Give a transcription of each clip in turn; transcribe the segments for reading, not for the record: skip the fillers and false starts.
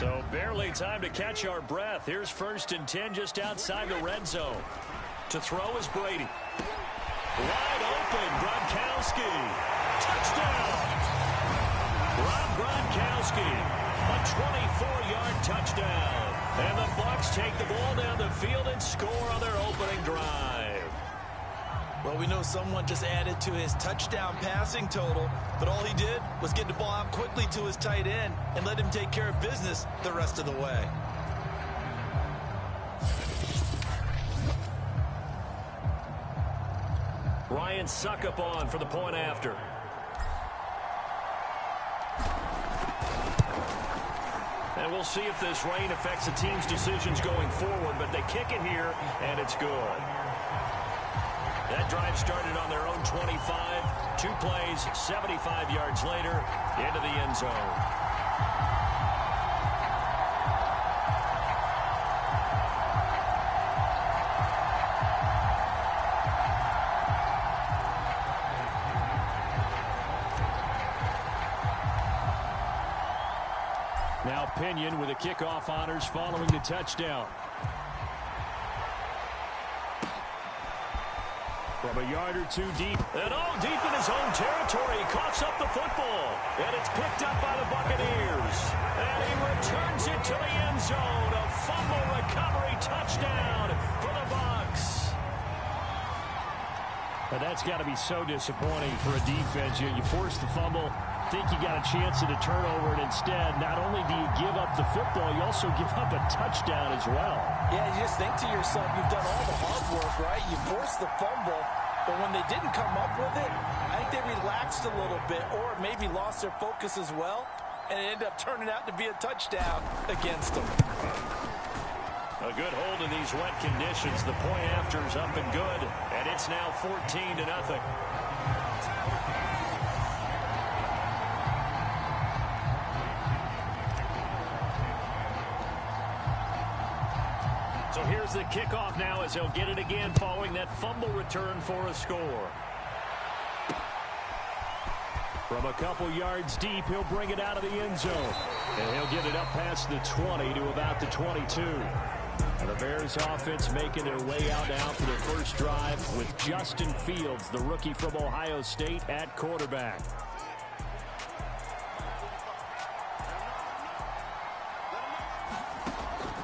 So barely time to catch our breath. Here's 1st and 10 just outside the red zone. To throw is Brady. Wide open, Gronkowski. Touchdown! Rob Gronkowski, a 24-yard touchdown. And the Bucs take the ball down the field and score on their opening drive. Well, we know someone just added to his touchdown passing total, but all he did was get the ball out quickly to his tight end and let him take care of business the rest of the way. Ryan Succop on for the point after. And we'll see if this rain affects the team's decisions going forward, but they kick it here, and it's good. That drive started on their own 25. 2 plays, 75 yards later, into the end zone. Now Pinion with the kickoff honors following the touchdown. From a yard or 2 deep. And all deep in his own territory. He coughs up the football. And it's picked up by the Buccaneers. And he returns it to the end zone. A fumble recovery touchdown for the Bucs. And that's got to be so disappointing for a defense. You force the fumble. Think you got a chance at a turnover, and instead, not only do you give up the football, you also give up a touchdown as well. Yeah, you just think to yourself, you've done all the hard work, right? You forced the fumble, but when they didn't come up with it, I think they relaxed a little bit or maybe lost their focus as well, and it ended up turning out to be a touchdown against them. A good hold in these wet conditions. The point after is up and good, and it's now 14-0. So here's the kickoff now as he'll get it again following that fumble return for a score. From a couple yards deep, he'll bring it out of the end zone. And he'll get it up past the 20 to about the 22. And the Bears offense making their way out now for their first drive with Justin Fields, the rookie from Ohio State, at quarterback.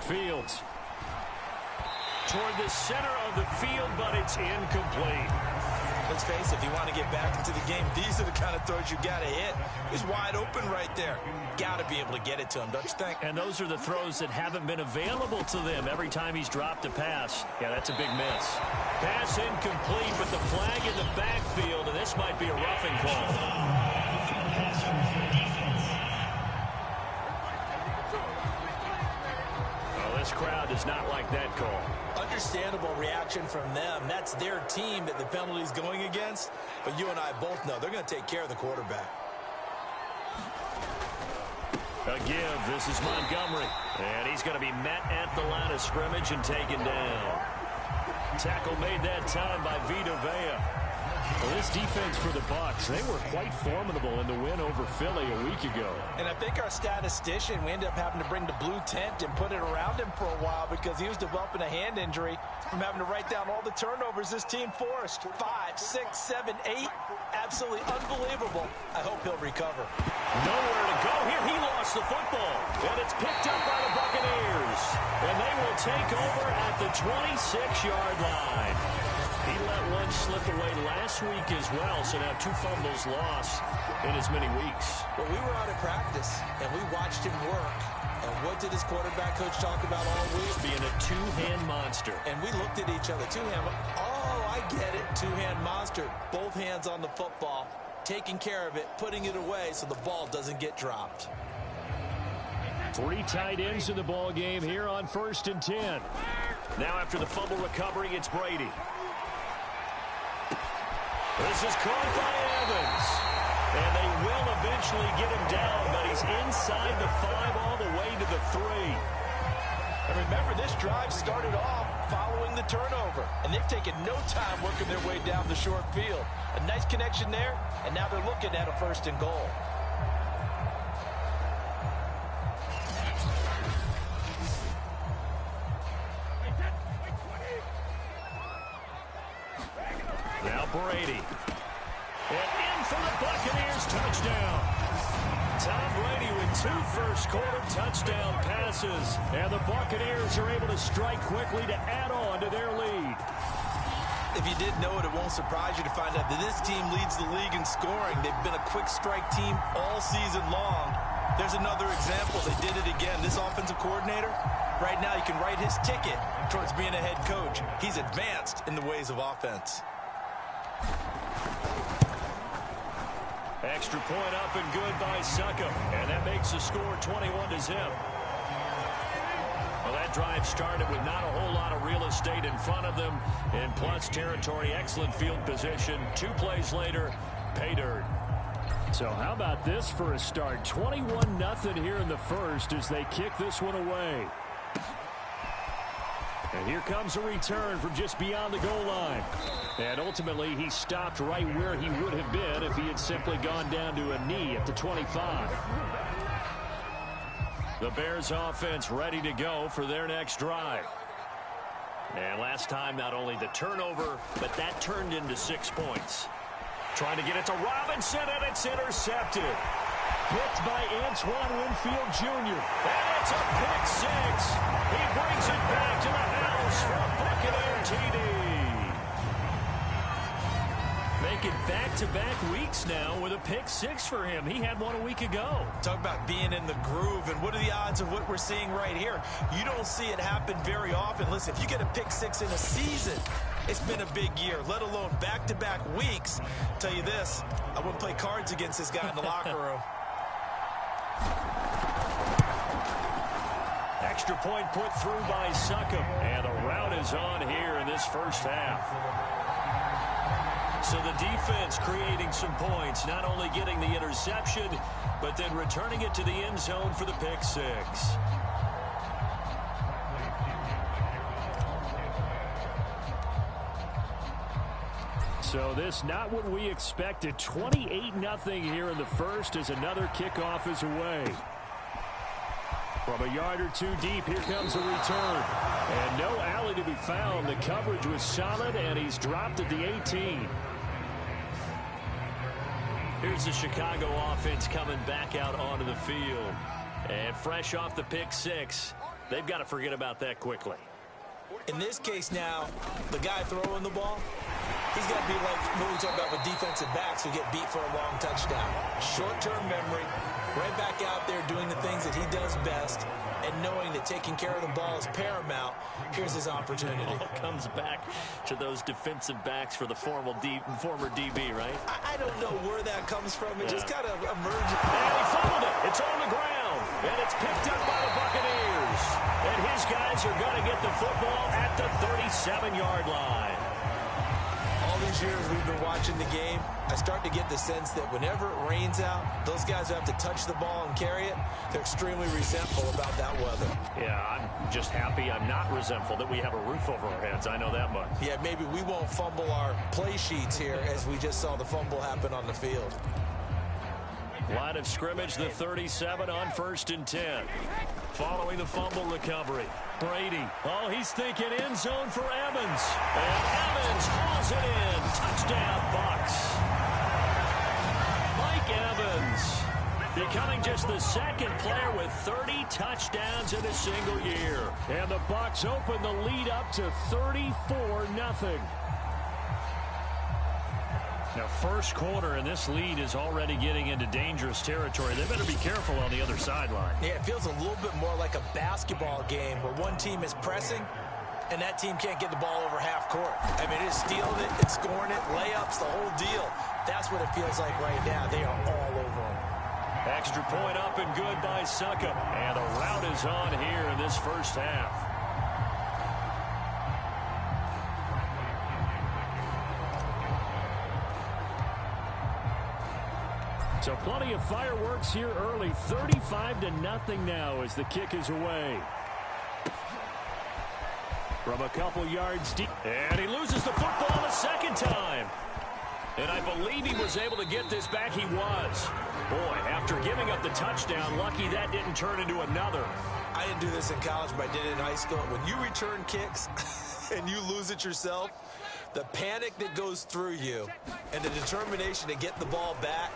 Fields toward the center of the field, but it's incomplete. Let's face it, if you want to get back into the game, these are the kind of throws you got to hit. He's wide open right there. Got to be able to get it to him, don't you think? And those are the throws that haven't been available to them every time he's dropped a pass. Yeah, that's a big miss. Pass incomplete, but the flag in the backfield, and this might be a roughing call. This crowd does not like that call. Understandable reaction from them. That's their team that the penalty's going against. But you and I both know they're going to take care of the quarterback. A give. This is Montgomery. And he's going to be met at the line of scrimmage and taken down. Tackle made that time by Vita Vea. Well, this defense for the Bucs, they were quite formidable in the win over Philly a week ago. And I think our statistician, we ended up having to bring the blue tent and put it around him for a while because he was developing a hand injury from having to write down all the turnovers this team forced. 5, 6, 7, 8. Absolutely unbelievable. I hope he'll recover. Nowhere to go here. He lost the football. And it's picked up by the Buccaneers. And they will take over at the 26-yard line. He let one slip away last week as well, so now 2 fumbles lost in as many weeks. Well, we were out of practice, and we watched him work. And what did his quarterback coach talk about all week? Being a 2-hand monster. And we looked at each other. 2-hand. Oh, I get it. 2-hand monster. Both hands on the football, taking care of it, putting it away so the ball doesn't get dropped. 3 tight ends in the ball game here on 1st and 10. Now after the fumble recovery, it's Brady. This is caught by Evans. And they will eventually get him down, but he's inside the 5 all the way to the 3. And remember, this drive started off following the turnover. And they've taken no time working their way down the short field. A nice connection there, and now they're looking at a 1st and goal. Brady. And in for the Buccaneers touchdown. Tom Brady with 2 first-quarter touchdown passes. And the Buccaneers are able to strike quickly to add on to their lead. If you didn't know it, it won't surprise you to find out that this team leads the league in scoring. They've been a quick strike team all season long. There's another example. They did it again. This offensive coordinator, right now you can write his ticket towards being a head coach. He's advanced in the ways of offense. Extra point up and good by Succop. And that makes the score 21-0. Well, that drive started with not a whole lot of real estate in front of them. In plus territory, excellent field position. 2 plays later, pay dirt. So how about this for a start? 21-0 here in the first as they kick this one away. And here comes a return from just beyond the goal line. And ultimately, he stopped right where he would have been if he had simply gone down to a knee at the 25. The Bears offense ready to go for their next drive. And last time, not only the turnover, but that turned into 6 points. Trying to get it to Robinson, and it's intercepted. Picked by Antoine Winfield Jr. And it's a pick 6. He brings it back to the house for a Buccaneer TD. Make it back-to-back weeks now with a pick 6 for him. He had one a week ago. Talk about being in the groove, and what are the odds of what we're seeing right here? You don't see it happen very often. Listen, if you get a pick 6 in a season, it's been a big year, let alone back-to-back weeks. Tell you this, I wouldn't play cards against this guy in the locker room. Extra point put through by Succop. And the route is on here in this first half. So the defense creating some points, not only getting the interception, but then returning it to the end zone for the pick 6. So this not what we expected. 28-0 here in the first as another kickoff is away. From a yard or 2 deep, here comes a return. And no alley to be found. The coverage was solid, and he's dropped at the 18. Here's the Chicago offense coming back out onto the field. And fresh off the pick 6, they've got to forget about that quickly. In this case now, the guy throwing the ball, he's got to be like what we talk about with defensive backs who get beat for a long touchdown. Short-term memory, right back out there doing the things that he does best, and knowing that taking care of the ball is paramount. Here's his opportunity. It all comes back to those defensive backs for the former DB, right? I don't know where that comes from. It just kind of emerged. And he fumbled it. It's on the ground. And it's picked up by the Buccaneers. And his guys are going to get the football at the 37-yard line. All these years we've been watching the game, I start to get the sense that whenever it rains out, those guys who have to touch the ball and carry it, they're extremely resentful about that weather. Yeah, I'm just happy I'm not resentful that we have a roof over our heads. I know that much. Yeah, maybe we won't fumble our play sheets here as we just saw the fumble happen on the field. Line of scrimmage, the 37 on 1st and 10. Following the fumble recovery, Brady. Oh, he's thinking end zone for Evans. And Evans hauls it in. Touchdown, Bucs. Mike Evans becoming just the 2nd player with 30 touchdowns in a single year. And the Bucs open the lead up to 34-0. Now, first quarter, and this lead is already getting into dangerous territory. They better be careful on the other sideline. Yeah, it feels a little bit more like a basketball game where one team is pressing and that team can't get the ball over half court. I mean, it's stealing it, it's scoring it, layups, the whole deal. That's what it feels like right now. They are all over them. Extra point up and good by Succop. And the route is on here in this first half. So plenty of fireworks here early. 35-0 now as the kick is away. From a couple yards deep. And he loses the football a second time. And I believe he was able to get this back. He was. Boy, after giving up the touchdown, lucky that didn't turn into another. I didn't do this in college, but I did it in high school. When you return kicks and you lose it yourself, The panic that goes through you and the determination to get the ball back,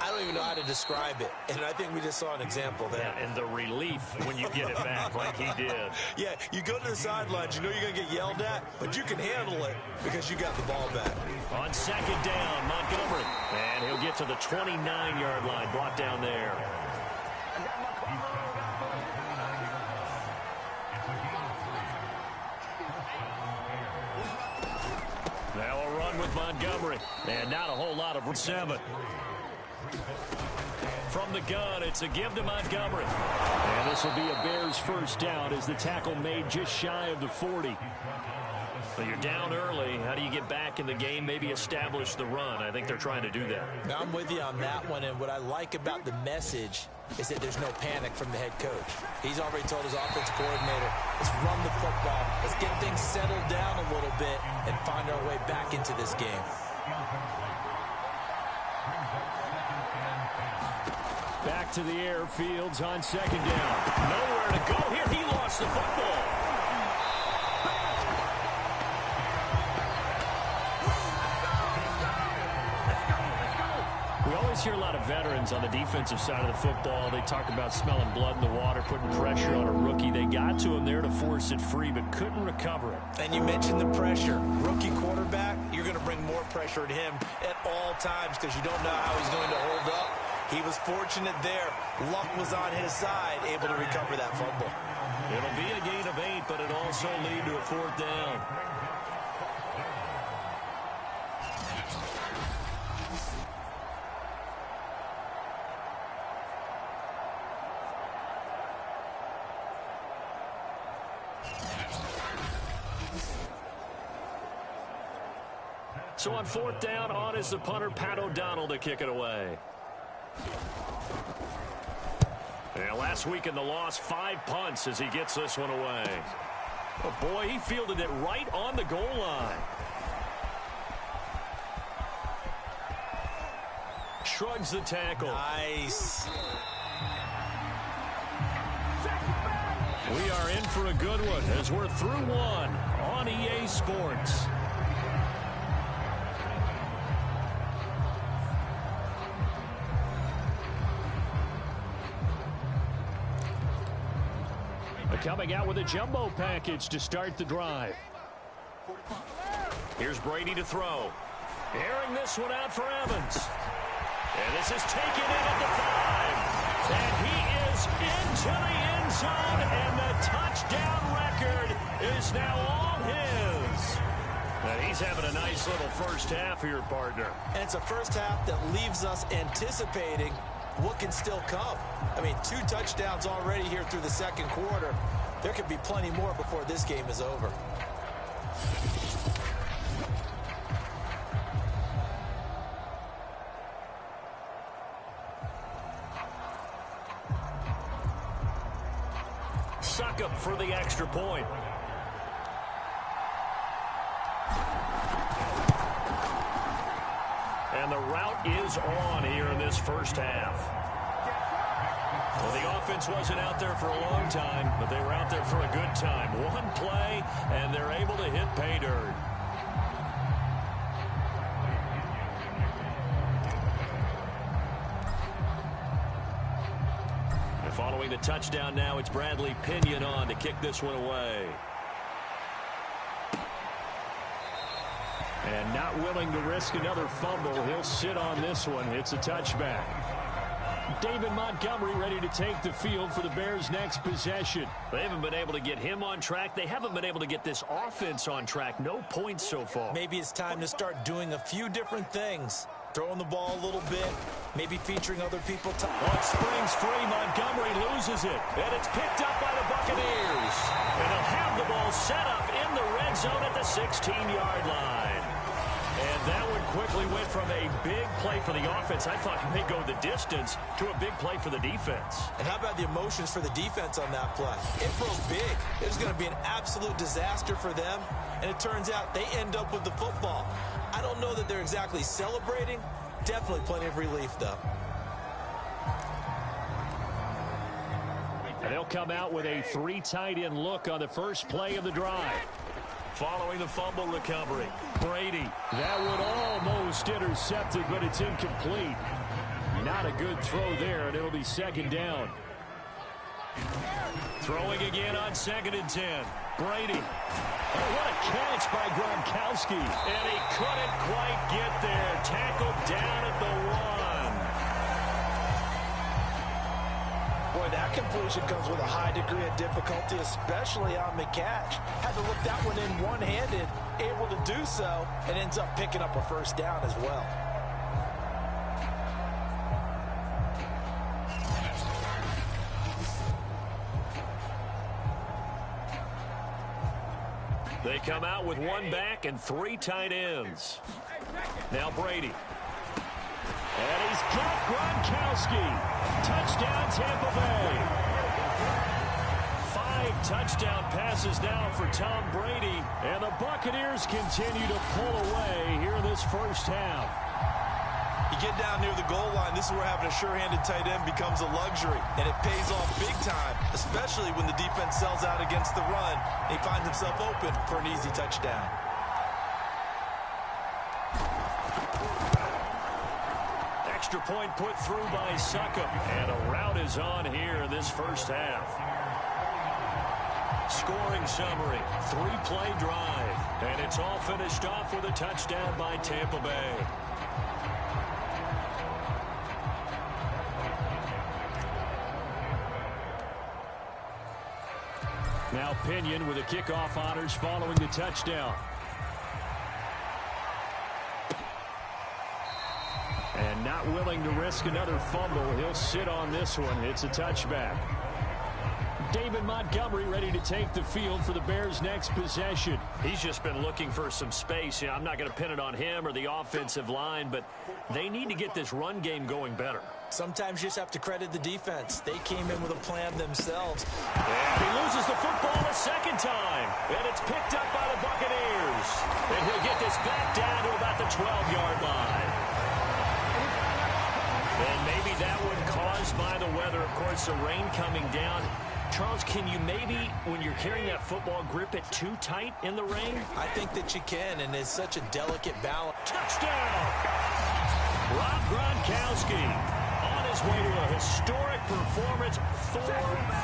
I don't even know how to describe it. And I think we just saw an example there. Yeah, and the relief when you get it back like he did. Yeah, you go to the sidelines, you know you're going to get yelled at, but you can handle it because you got the ball back. On second down, Montgomery. And he'll get to the 29-yard line, brought down there. Now a run with Montgomery. And not a whole lot of 7. From the gun, it's a give to Montgomery. And this will be a Bears first down as the tackle made just shy of the 40. So you're down early. How do you get back in the game, maybe establish the run? I think they're trying to do that. Now, I'm with you on that one, and what I like about the message is that there's no panic from the head coach. He's already told his offensive coordinator, let's run the football, let's get things settled down a little bit and find our way back into this game. Back to the air, Fields on second down. Nowhere to go here. He lost the football. We always hear a lot of veterans on the defensive side of the football. They talk about smelling blood in the water, putting pressure on a rookie. They got to him there to force it free, but couldn't recover it. And you mentioned the pressure. Rookie quarterback, you're going to bring more pressure at him at all times because you don't know how he's going to hold up. He was fortunate there. Luck was on his side, able to recover that fumble. It'll be a gain of 8, but it also lead to a 4th down. So on 4th down, on is the punter, Pat O'Donnell, to kick it away. Yeah, last week in the loss, 5 punts as he gets this one away. Oh, boy, he fielded it right on the goal line. Shrugs the tackle. Nice. We are in for a good one as we're through one on EA Sports. Coming out with a jumbo package to start the drive. Here's Brady to throw. Airing this one out for Evans. And this is taken in at the 5. And he is into the end zone. And the touchdown record is now all his. And he's having a nice little first half here, partner. And it's a first half that leaves us anticipating what can still come. I mean, 2 touchdowns already here through the second quarter. There could be plenty more before this game is over. Succop for the extra point. And the route is on here in this first half. Well, the offense wasn't out there for a long time, but they were out there for a good time. One play, and they're able to hit pay dirt. And following the touchdown now, it's Bradley Pinion on to kick this one away. And not willing to risk another fumble, he'll sit on this one. It's a touchback. David Montgomery ready to take the field for the Bears' next possession. They haven't been able to get him on track. They haven't been able to get this offense on track. No points so far. Maybe it's time to start doing a few different things. Throwing the ball a little bit, maybe featuring other people. One springs free, Montgomery loses it. And it's picked up by the Buccaneers. And they'll have the ball set up in the red zone at the 16-yard line. And that one quickly went from a big play for the offense, I thought it may go the distance, to a big play for the defense. And how about the emotions for the defense on that play? It broke big. It was going to be an absolute disaster for them. And it turns out they end up with the football. I don't know that they're exactly celebrating. Definitely plenty of relief, though. And they'll come out with a 3 tight end look on the first play of the drive. Following the fumble recovery, Brady. That one almost intercepted, but it's incomplete. Not a good throw there, and it'll be second down. Throwing again on 2nd and 10. Brady. Oh, what a catch by Gronkowski. And he couldn't quite get there. Tackled down at the 1. Boy, that completion comes with a high degree of difficulty, especially on the catch. Had to look that one in one-handed, able to do so, and ends up picking up a first down as well. They come out with 1 back and 3 tight ends. Now Brady. And he's got Gronkowski. Touchdown, Tampa Bay. 5 touchdown passes now for Tom Brady. And the Buccaneers continue to pull away here in this first half. You get down near the goal line, this is where having a sure-handed tight end becomes a luxury. And it pays off big time, especially when the defense sells out against the run. He finds himself open for an easy touchdown. Extra point put through by Succop. And a route is on here in this first half. Scoring summary, 3-play drive. And it's all finished off with a touchdown by Tampa Bay. Now Pinion with the kickoff honors following the touchdown. And not willing to risk another fumble. He'll sit on this one. It's a touchback. David Montgomery ready to take the field for the Bears' next possession. He's just been looking for some space. I'm not going to pin it on him or the offensive line, but they need to get this run game going better. Sometimes you just have to credit the defense. They came in with a plan themselves. And he loses the football a second time. And it's picked up by the Buccaneers. And he'll get this back down to about the 12-yard line. And maybe that one caused by the weather. Of course, the rain coming down. Charles, can you maybe, when you're carrying that football, grip it too tight in the rain? I think that you can, and it's such a delicate balance. Touchdown! Rob Gronkowski on his way to a historic performance, 4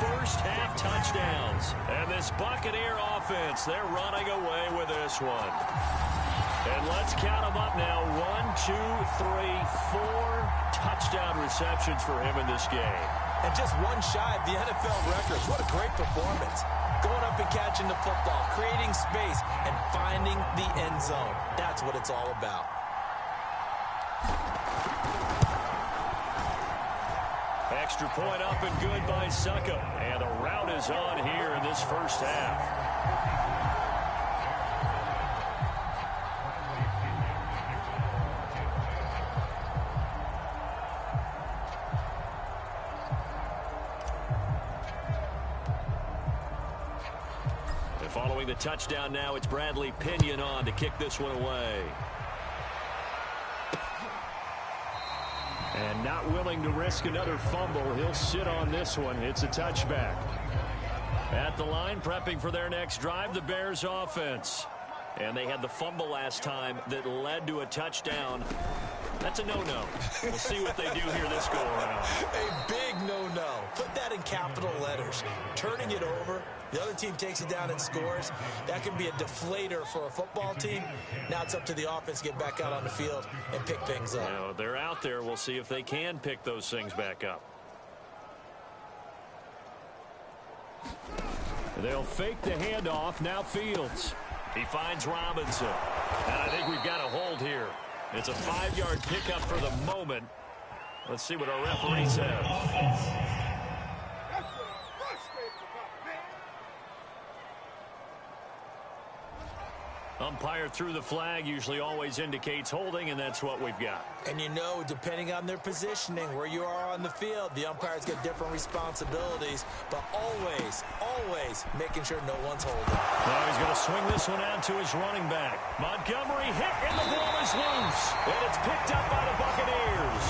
first-half touchdowns. And this Buccaneer offense, they're running away with this one. And let's count them up now. 1, 2, 3, 4 touchdown receptions for him in this game. And just one shy of the NFL records. What a great performance. Going up and catching the football, creating space, and finding the end zone. That's what it's all about. Extra point up and good by Succop. And a route is on here in this first half. Following the touchdown now, it's Bradley Pinion on to kick this one away. And not willing to risk another fumble. He'll sit on this one. It's a touchback. At the line, prepping for their next drive, the Bears offense. And they had the fumble last time that led to a touchdown. That's a no-no. We'll see what they do here this go-around. A big no-no. Put that in capital letters. Turning it over, the other team takes it down and scores. That can be a deflator for a football team. Now it's up to the offense to get back out on the field and pick things up. Now, they're out there. We'll see if they can pick those things back up. They'll fake the handoff. Now Fields. He finds Robinson. And I think we've got a hold here. It's a 5-yard pickup for the moment. Let's see what our referee says. Umpire threw the flag, usually always indicates holding, and that's what we've got. And you know, depending on their positioning, where you are on the field, the umpires get different responsibilities, but always, always making sure no one's holding. Now he's going to swing this one out to his running back. Montgomery hit, and the ball is loose. And it's picked up by the Buccaneers.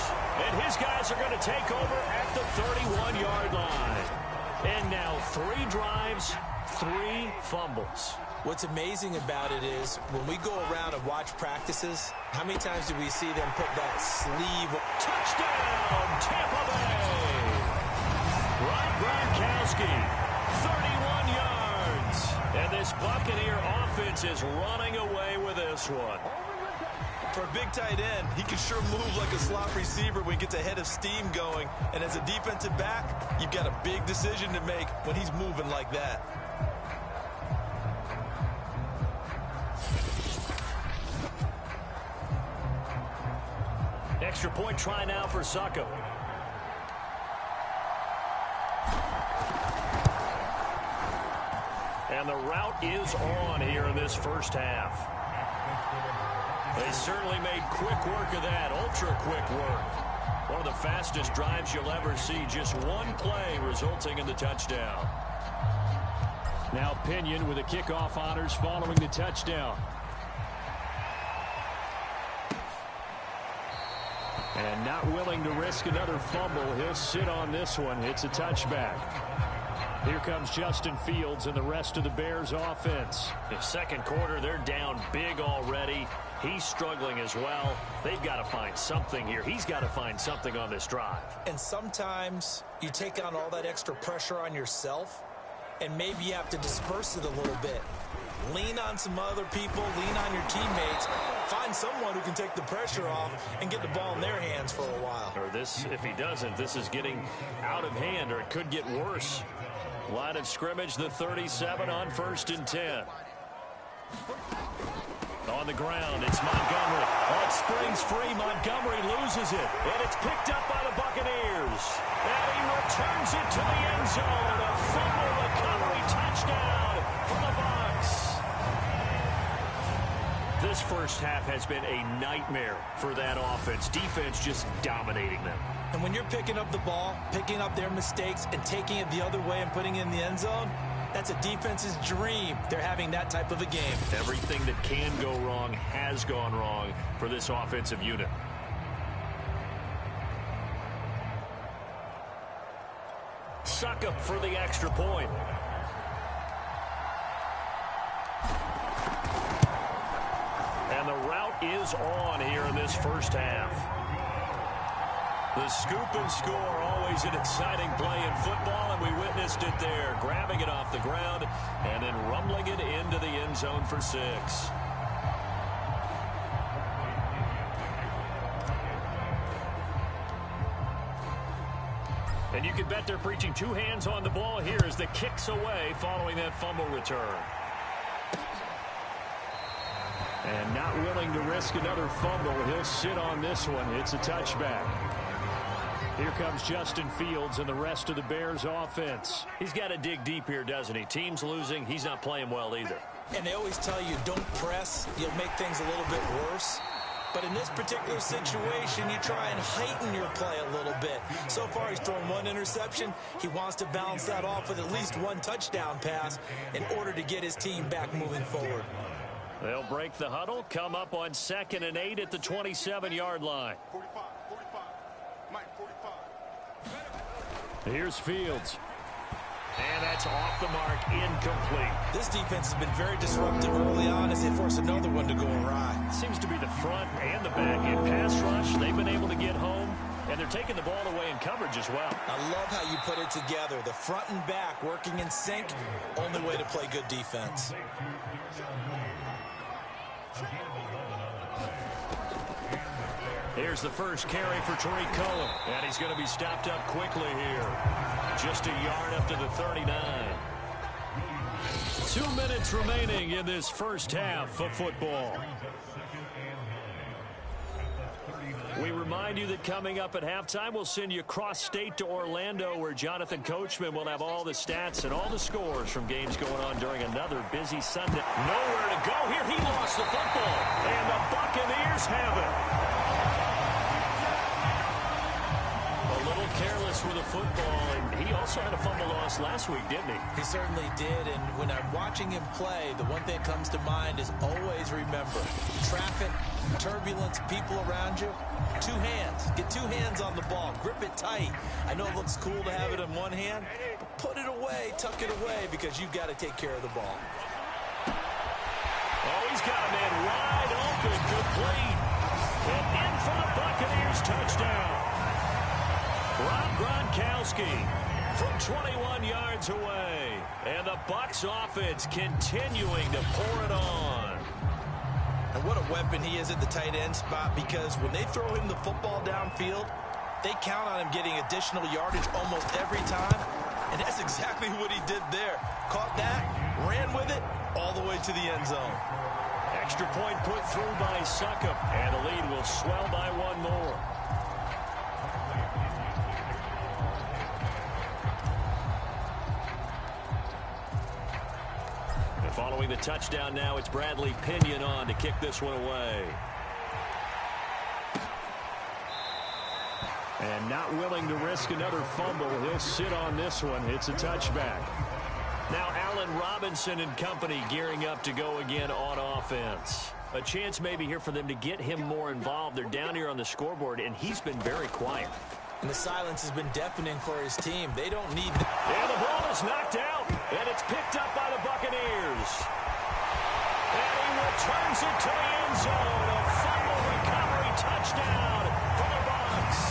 And his guys are going to take over at the 31-yard line. And now 3 drives, 3 fumbles. What's amazing about it is when we go around and watch practices, how many times do we see them put that sleeve? Touchdown, Tampa Bay! Rob Gronkowski, 31 yards. And this Buccaneer offense is running away with this one. For a big tight end, he can sure move like a slot receiver when he gets a head of steam going. And as a defensive back, you've got a big decision to make when he's moving like that. Extra point try now for Saka. And the route is on here in this first half. They certainly made quick work of that, ultra-quick work. One of the fastest drives you'll ever see, just one play resulting in the touchdown. Now Pinion with the kickoff honors following the touchdown. And not willing to risk another fumble. He'll sit on this one. It's a touchback. Here comes Justin Fields and the rest of the Bears offense. The second quarter, they're down big already. He's struggling as well. They've got to find something here. He's got to find something on this drive. And sometimes you take on all that extra pressure on yourself, and maybe you have to disperse it a little bit. Lean on some other people, lean on your teammates, find someone who can take the pressure off and get the ball in their hands for a while. Or this, if he doesn't, this is getting out of hand, or it could get worse. Line of scrimmage, the 37 on 1st and 10. On the ground, it's Montgomery. Oh, it springs free. Montgomery loses it, and it's picked up by the Buccaneers. And he returns it to the end zone. A fumble recovery touchdown for the Bucs. This first half has been a nightmare for that offense. Defense just dominating them. And when you're picking up the ball, picking up their mistakes, and taking it the other way and putting it in the end zone, that's a defense's dream. They're having that type of a game. Everything that can go wrong has gone wrong for this offensive unit. Saka for the extra point. And the route is on here in this first half. The scoop and score, always an exciting play in football, and we witnessed it there, grabbing it off the ground and then rumbling it into the end zone for 6. And you can bet they're preaching 2 hands on the ball here as the kick's away following that fumble return. And not willing to risk another fumble. He'll sit on this one. It's a touchback. Here comes Justin Fields and the rest of the Bears offense. He's got to dig deep here, doesn't he? Team's losing. He's not playing well either. And they always tell you, don't press. You'll make things a little bit worse. But in this particular situation, you try and heighten your play a little bit. So far, he's thrown 1 interception. He wants to balance that off with at least 1 touchdown pass in order to get his team back moving forward. They'll break the huddle, come up on 2nd and 8 at the 27-yard line. Here's Fields. And that's off the mark, incomplete. This defense has been very disruptive early on as they force another one to go awry. Seems to be the front and the back. In pass rush, they've been able to get home, and they're taking the ball away in coverage as well. I love how you put it together. The front and back working in sync, only way to play good defense. Here's the first carry for Tariq Cohen. And he's going to be stopped up quickly here. Just a yard up to the 39. 2 minutes remaining in this first half of football. We remind you that coming up at halftime, we'll send you cross-state to Orlando, where Jonathan Coachman will have all the stats and all the scores from games going on during another busy Sunday. Nowhere to go here. He lost the football, and the Buccaneers have it. A little careless with the football, and he also had a fumble loss last week, didn't he? He certainly did, and when I'm watching him play, the one thing that comes to mind is always remember, traffic, turbulence, people around you, 2 hands. Get 2 hands on the ball. Grip it tight. I know it looks cool to have it in one hand, but put it away, tuck it away, because you've got to take care of the ball. Oh, he's got a man wide open, complete. And in for the Buccaneers touchdown. Rob Gronkowski from 21 yards away. And the Bucs offense continuing to pour it on. And what a weapon he is at the tight end spot, because when they throw him the football downfield, they count on him getting additional yardage almost every time. And that's exactly what he did there. Caught that, ran with it, all the way to the end zone. Extra point put through by Succop, and the lead will swell by one more. And following the touchdown now, it's Bradley Pinion on to kick this one away. And not willing to risk another fumble, he'll sit on this one. It's a touchback. Now Allen Robinson and company gearing up to go again on offense. A chance maybe here for them to get him more involved. They're down here on the scoreboard, and he's been very quiet. And the silence has been deafening for his team. They don't need... And the ball is knocked out, and it's picked up by the Buccaneers. And he returns it to the end zone. A fumble recovery touchdown for the Bucs.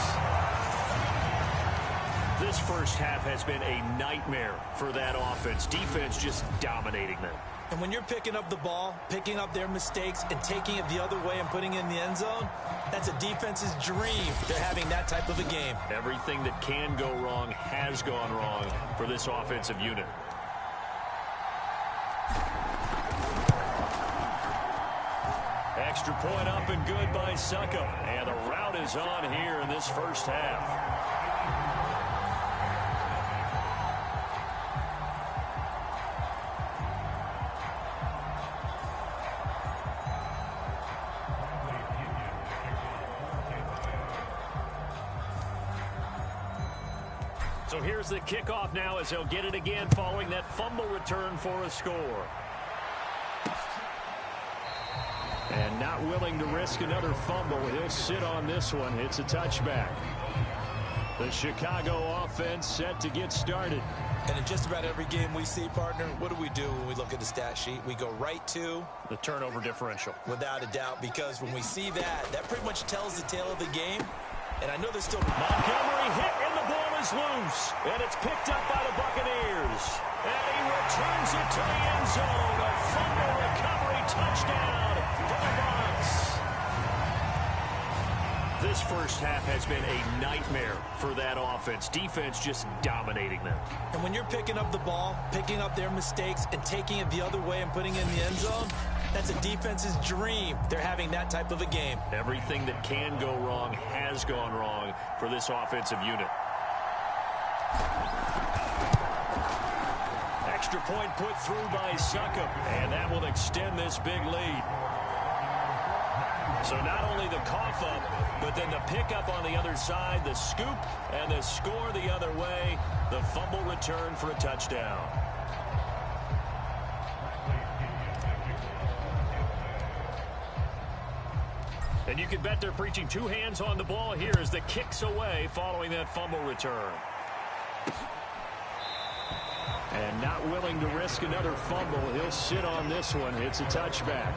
This first half has been a nightmare for that offense. Defense just dominating them. And when you're picking up the ball, picking up their mistakes, and taking it the other way and putting it in the end zone, that's a defense's dream. They're having that type of a game. Everything that can go wrong has gone wrong for this offensive unit. Extra point up and good by Succop. And the route is on here in this first half. So here's the kickoff now as they'll get it again following that fumble return for a score. And not willing to risk another fumble, he'll sit on this one. It's a touchback. The Chicago offense set to get started. And in just about every game we see, partner, what do when we look at the stat sheet? We go right to the turnover differential. Without a doubt, because when we see that, that pretty much tells the tale of the game. And I know there's still... Montgomery hit, and the ball is loose. And it's picked up by the Buccaneers. And he returns it to the end zone. A fumble recovery touchdown for the Bucs. This first half has been a nightmare for that offense. Defense just dominating them. And when you're picking up the ball, picking up their mistakes, and taking it the other way and putting it in the end zone, that's a defense's dream. They're having that type of a game. Everything that can go wrong has gone wrong for this offensive unit. Extra point put through by Succop, and that will extend this big lead. So not only the cough up, but then the pickup on the other side, the scoop, and the score the other way, the fumble return for a touchdown. And you can bet they're preaching two hands on the ball here as the kick's away following that fumble return. And not willing to risk another fumble, he'll sit on this one. It's a touchback.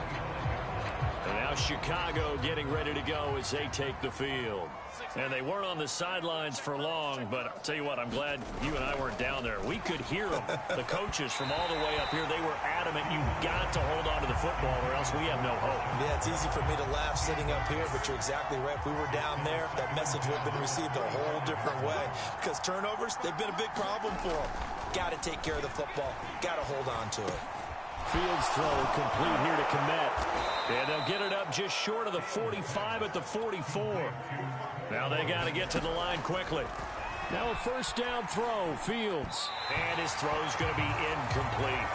And now Chicago getting ready to go as they take the field. And they weren't on the sidelines for long, but I'll tell you what, I'm glad you and I weren't down there. We could hear them, the coaches from all the way up here. They were adamant, you've got to hold on to the football or else we have no hope. Yeah, it's easy for me to laugh sitting up here, but you're exactly right. If we were down there, that message would have been received a whole different way. Because turnovers, they've been a big problem for them. Got to take care of the football. Got to hold on to it. Fields throw complete here to Kmet. And they'll get it up just short of the 45 at the 44. Now they got to get to the line quickly. Now a first down throw, Fields. And his throw's going to be incomplete.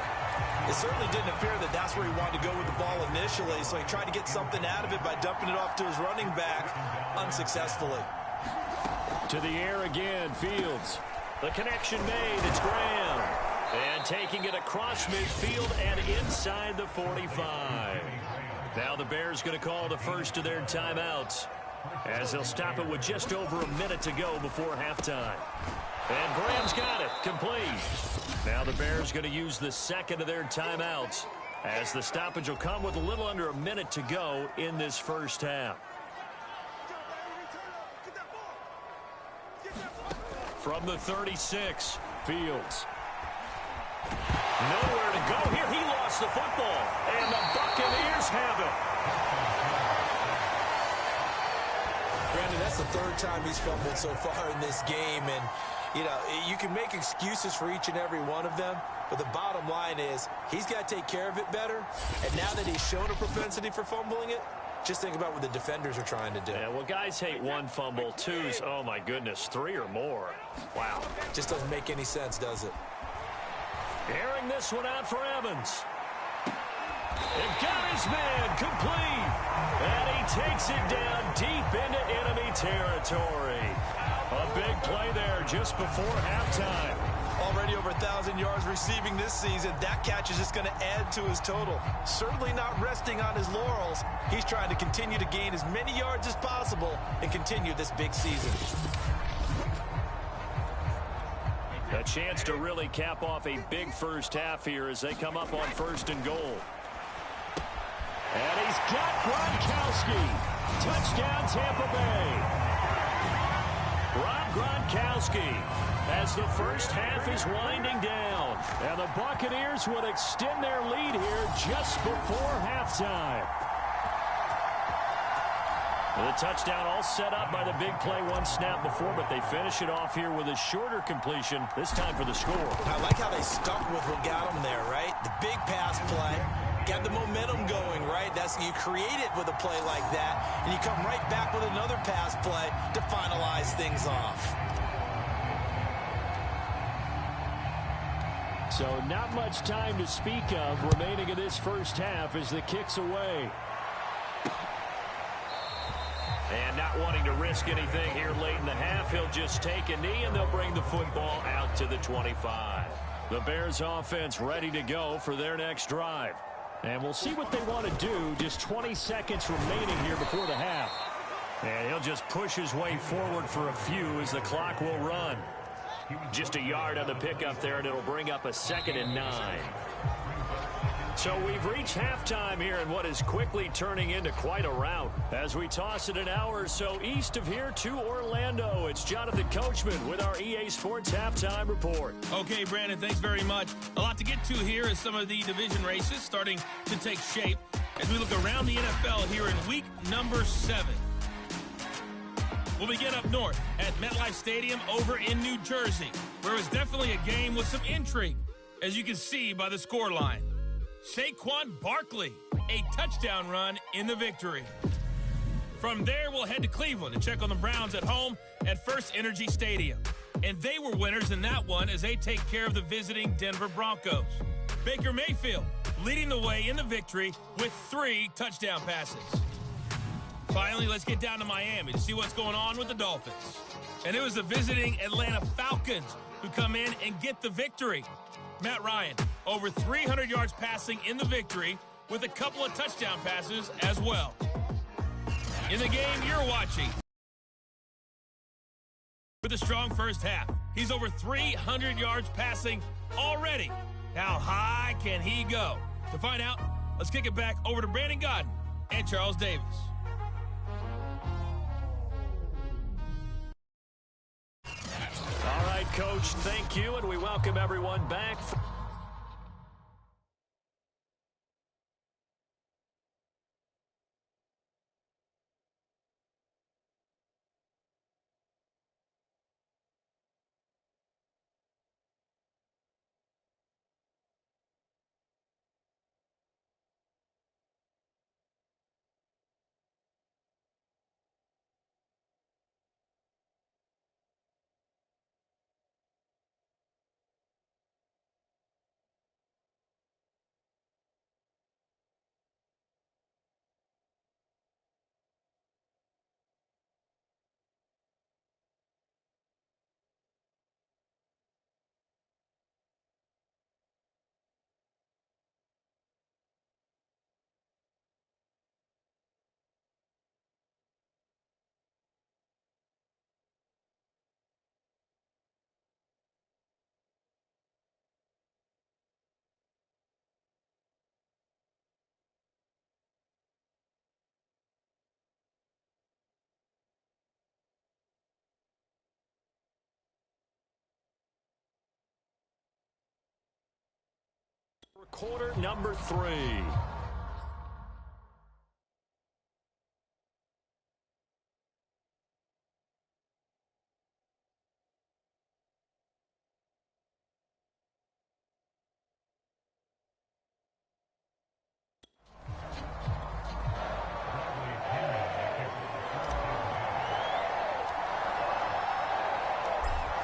It certainly didn't appear that that's where he wanted to go with the ball initially, so he tried to get something out of it by dumping it off to his running back unsuccessfully. To the air again, Fields. The connection made, it's Graham. And taking it across midfield and inside the 45. Now the Bears going to call the first of their timeouts as they'll stop it with just over a minute to go before halftime. And Graham's got it, complete. Now the Bears going to use the second of their timeouts as the stoppage will come with a little under a minute to go in this first half. From the 36, Fields. Nowhere to go here. He lost the football, and the Buccaneers have it. Brandon, that's the third time he's fumbled so far in this game, and you can make excuses for each and every one of them, but the bottom line is he's got to take care of it better, and now that he's shown a propensity for fumbling it, just think about what the defenders are trying to do. Yeah, well, guys hate one fumble, twos, oh my goodness, three or more. Wow. Just doesn't make any sense, does it? Airing this one out for Evans. And got his man complete. And he takes it down deep into enemy territory. A big play there just before halftime. Already over 1,000 yards receiving this season. That catch is just going to add to his total. Certainly not resting on his laurels. He's trying to continue to gain as many yards as possible and continue this big season. A chance to really cap off a big first half here as they come up on 1st and goal. And he's got Gronkowski. Touchdown, Tampa Bay. Rob Gronkowski as the first half is winding down. And the Buccaneers would extend their lead here just before halftime. The touchdown all set up by the big play one snap before, but they finish it off here with a shorter completion, this time for the score. I like how they stuck with what got them there, right? The big pass play, got the momentum going, right? You create it with a play like that, and you come right back with another pass play to finalize things off. So not much time to speak of remaining in this first half as the kick's away. And not wanting to risk anything here late in the half, he'll just take a knee and they'll bring the football out to the 25. The Bears offense ready to go for their next drive. And we'll see what they want to do. Just 20 seconds remaining here before the half. And he'll just push his way forward for a few as the clock will run. Just a yard on the pickup there, and it'll bring up a 2nd and 9. So we've reached halftime here in what is quickly turning into quite a rout. As we toss it an hour or so east of here to Orlando, it's Jonathan Coachman with our EA Sports Halftime Report. Okay, Brandon, thanks very much. A lot to get to here as some of the division races starting to take shape as we look around the NFL here in week number 7. We'll begin up north at MetLife Stadium over in New Jersey, where it was definitely a game with some intrigue, as you can see by the scoreline. Saquon Barkley, a touchdown run in the victory. From there, we'll head to Cleveland to check on the Browns at home at First Energy Stadium. And they were winners in that one as they take care of the visiting Denver Broncos. Baker Mayfield leading the way in the victory with 3 touchdown passes. Finally, let's get down to Miami to see what's going on with the Dolphins. And it was the visiting Atlanta Falcons who come in and get the victory. Matt Ryan, over 300 yards passing in the victory with a couple of touchdown passes as well. In the game you're watching, with a strong first half, he's over 300 yards passing already. How high can he go? To find out, let's kick it back over to Brandon Gaudin and Charles Davis. All right, Coach, thank you, and we welcome everyone back. Quarter number 3.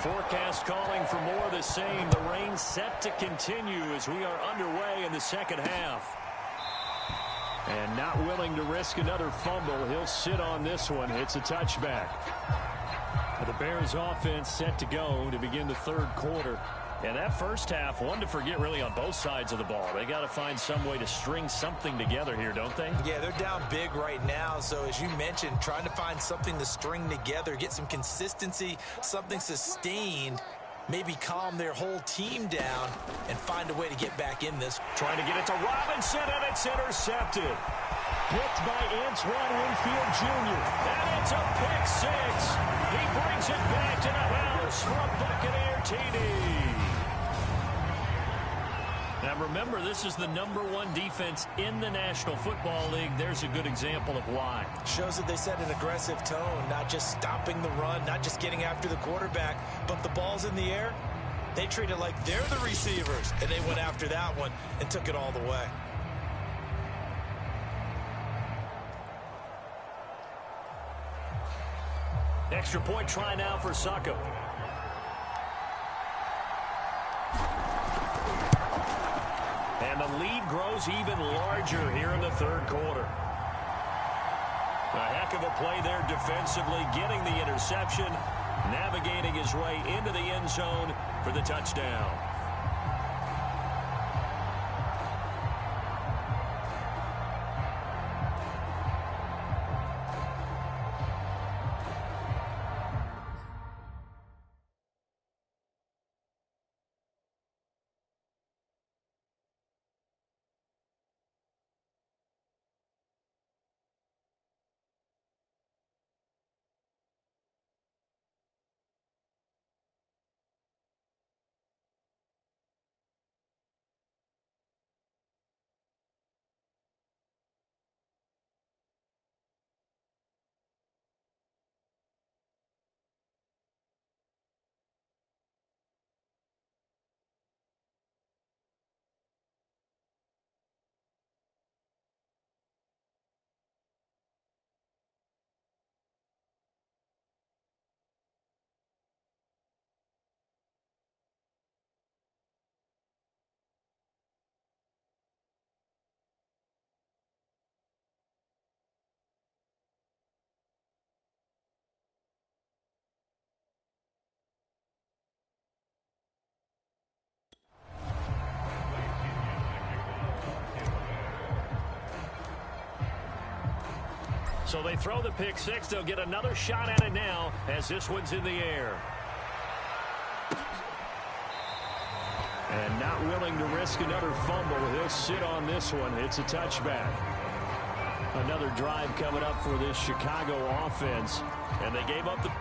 Forecast calling for more of the same. The rain set to continue as we are underway in the second half. And not willing to risk another fumble. He'll sit on this one. It's a touchback. The Bears offense set to go to begin the third quarter. And that first half, one to forget really on both sides of the ball. They got to find some way to string something together here, don't they? Yeah, they're down big right now. So as you mentioned, trying to find something to string together, get some consistency, something sustained, maybe calm their whole team down and find a way to get back in this. Trying to get it to Robinson, and it's intercepted. Picked by Antoine Winfield Jr. And it's a pick six. He brings it back to the house for a Buccaneer TD. Now remember, this is the #1 defense in the National Football League. There's a good example of why. Shows that they set an aggressive tone, not just stopping the run, not just getting after the quarterback, but the ball's in the air. They treat it like they're the receivers, and they went after that one and took it all the way. Extra point try now for Saka. And the lead grows even larger here in the third quarter. A heck of a play there defensively, getting the interception, navigating his way into the end zone for the touchdown. So they throw the pick six. They'll get another shot at it now as this one's in the air. And not willing to risk another fumble. He'll sit on this one. It's a touchback. Another drive coming up for this Chicago offense. And they gave up the...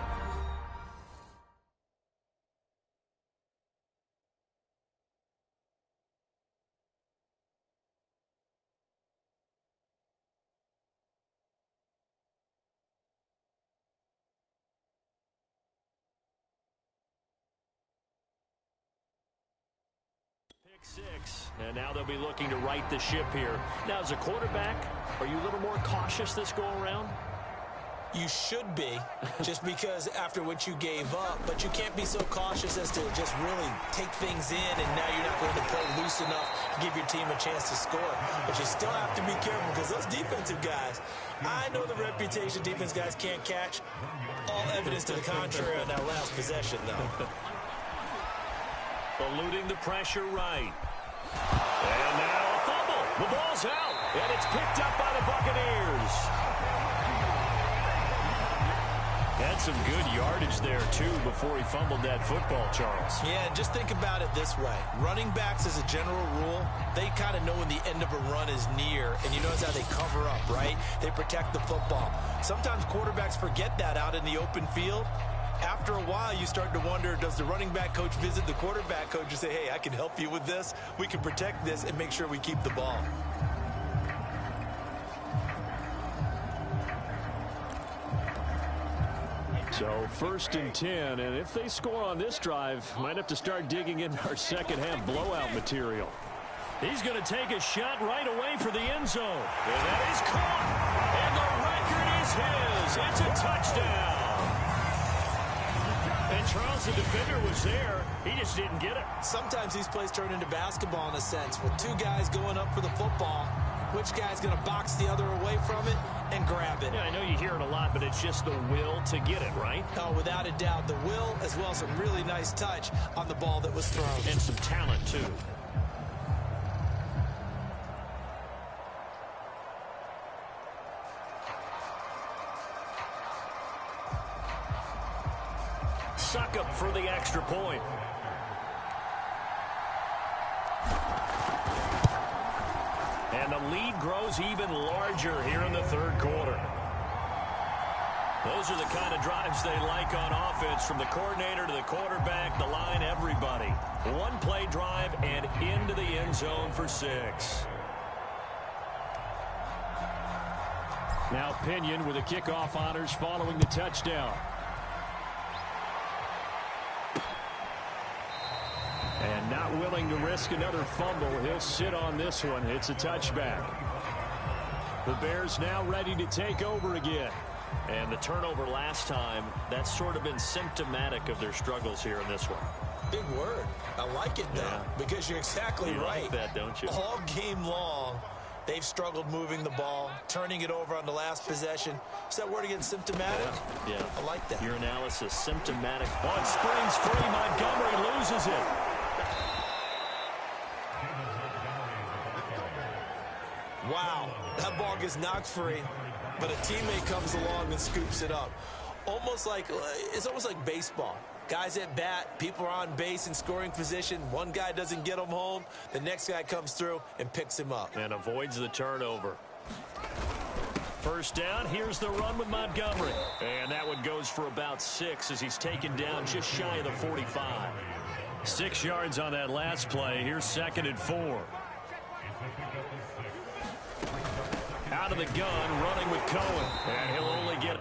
Six, and now they'll be looking to right the ship here. Now, as a quarterback, are you a little more cautious this go around? You should be, just because after what you gave up, but you can't be so cautious as to just really take things in, and now you're not going to play loose enough to give your team a chance to score. But you still have to be careful, because those defensive guys, I know the reputation defense guys can't catch. All evidence to the contrary on that last possession, though. Eluding the pressure right. And now a fumble. The ball's out, and it's picked up by the Buccaneers. Had some good yardage there, too, before he fumbled that football, Charles. Yeah, just think about it this way. Running backs, as a general rule, they kind of know when the end of a run is near, and you notice how they cover up, right? They protect the football. Sometimes quarterbacks forget that out in the open field, After a while, you start to wonder, does the running back coach visit the quarterback coach and say, hey, I can help you with this. We can protect this and make sure we keep the ball. So 1st and 10, and if they score on this drive, might have to start digging in our second half blowout material. He's going to take a shot right away for the end zone. And that is caught. And the record is his. It's a touchdown. And Charles, the defender, was there. He just didn't get it. Sometimes these plays turn into basketball in a sense. With two guys going up for the football, which guy's going to box the other away from it and grab it? Yeah, I know you hear it a lot, but it's just the will to get it, right? Oh, without a doubt. The will as well as some really nice touch on the ball that was thrown. And some talent, too. Succop for the extra point. And the lead grows even larger here in the third quarter. Those are the kind of drives they like on offense, from the coordinator to the quarterback, the line, everybody. One-play drive and into the end zone for 6. Now Pinion with the kickoff honors following the touchdown. And not willing to risk another fumble, he'll sit on this one. It's a touchback. The Bears now ready to take over again. And the turnover last time, that's sort of been symptomatic of their struggles here in this one. Big word. I like it, though, because you're exactly right. You like that, don't you? All game long, they've struggled moving the ball, turning it over on the last possession. Is that word again, symptomatic? Yeah. I like that. Your analysis, symptomatic. On springs free, Montgomery loses it. Wow, that ball gets knocked free, but a teammate comes along and scoops it up. It's almost like baseball. Guys at bat, people are on base in scoring position. One guy doesn't get him home. The next guy comes through and picks him up. And avoids the turnover. First down, here's the run with Montgomery. And that one goes for about 6 as he's taken down just shy of the 45. 6 yards on that last play. Here's 2nd and 4. Out of the gun, running with Cohen. And he'll only get...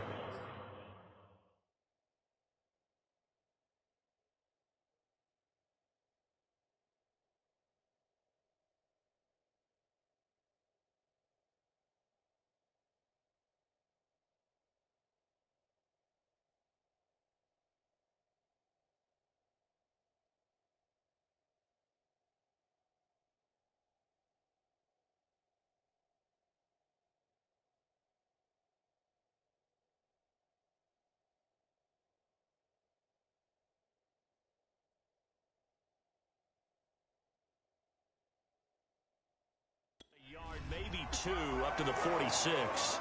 Yard, maybe 2, up to the 46.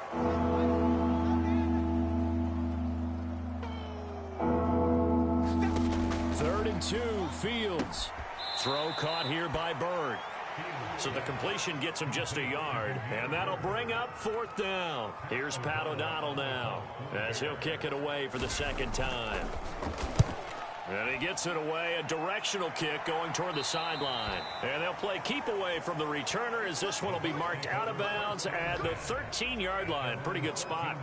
Third and 2, Fields. Throw caught here by Bird. So the completion gets him just a yard, and that'll bring up 4th down. Here's Pat O'Donnell now, as he'll kick it away for the 2nd time. And he gets it away, a directional kick going toward the sideline. And they'll play keep away from the returner, as this one will be marked out of bounds at the 13-yard line. Pretty good spot.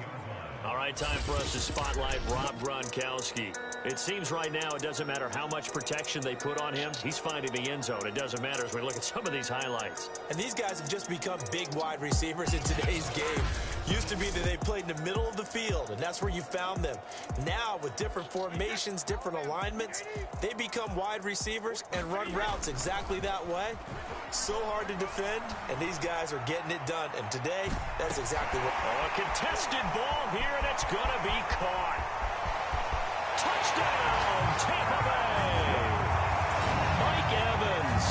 All right, time for us to spotlight Rob Gronkowski. It seems right now it doesn't matter how much protection they put on him. He's finding the end zone. It doesn't matter as we look at some of these highlights. And these guys have just become big wide receivers in today's game. Used to be that they played in the middle of the field, and that's where you found them. Now, with different formations, different alignments, they become wide receivers and run routes exactly that way. So hard to defend, and these guys are getting it done. And today, that's exactly what... A contested ball here, and it's going to be caught. Touchdown, Tampa Bay. Mike Evans,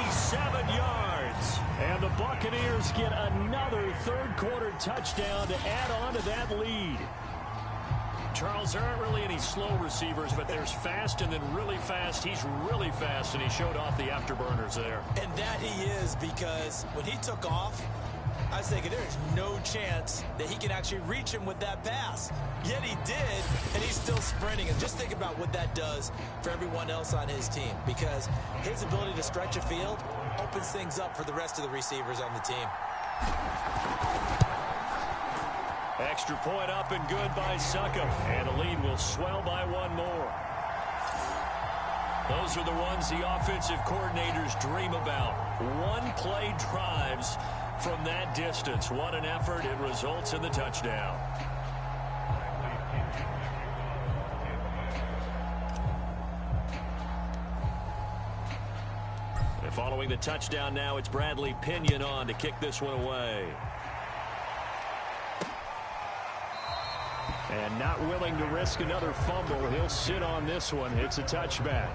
87 yards. And the Buccaneers get another third-quarter touchdown to add on to that lead. Charles, there aren't really any slow receivers, but there's fast and then really fast. He's really fast, and he showed off the afterburners there. And that he is, because when he took off, I was thinking there's no chance that he can actually reach him with that pass. Yet he did, and he's still sprinting. And just think about what that does for everyone else on his team, because his ability to stretch a field opens things up for the rest of the receivers on the team. Extra point up and good by Succop. And the lead will swell by one more. Those are the ones the offensive coordinators dream about. One-play drives from that distance. What an effort. It results in the touchdown. And following the touchdown now, it's Bradley Pinion on to kick this one away. And not willing to risk another fumble. He'll sit on this one. It's a touchback.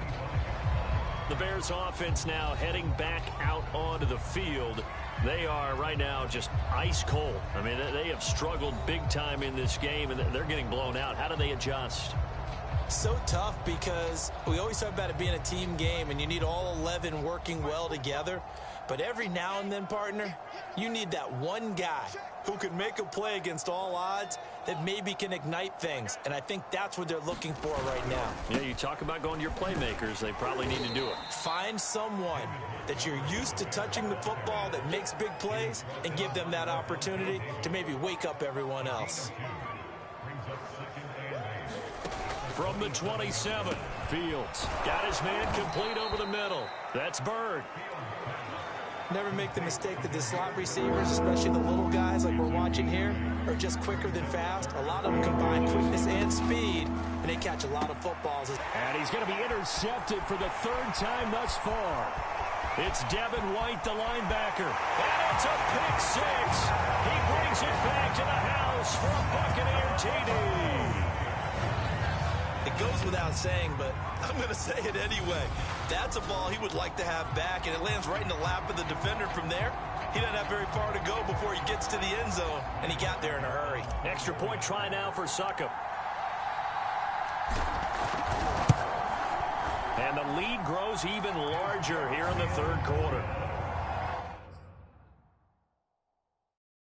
The Bears offense now heading back out onto the field. They are right now just ice cold. I mean, they have struggled big time in this game, and they're getting blown out. How do they adjust? So tough, because we always talk about it being a team game, and you need all 11 working well together. But every now and then, partner, you need that one guy who can make a play against all odds that maybe can ignite things. And I think that's what they're looking for right now. Yeah, you talk about going to your playmakers. They probably need to do it. Find someone that you're used to touching the football that makes big plays and give them that opportunity to maybe wake up everyone else. From the 27, Fields got his man complete over the middle. That's Bird. Never make the mistake that the slot receivers, especially the little guys like we're watching here, are just quicker than fast. A lot of them combine quickness and speed, and they catch a lot of footballs. And he's going to be intercepted for the third time thus far. It's Devin White, the linebacker. And it's a pick six. He brings it back to the house for a Buccaneer TD. It goes without saying, but I'm going to say it anyway. That's a ball he would like to have back, and it lands right in the lap of the defender from there. He doesn't have very far to go before he gets to the end zone, and he got there in a hurry. Extra point try now for Succop. And the lead grows even larger here in the third quarter.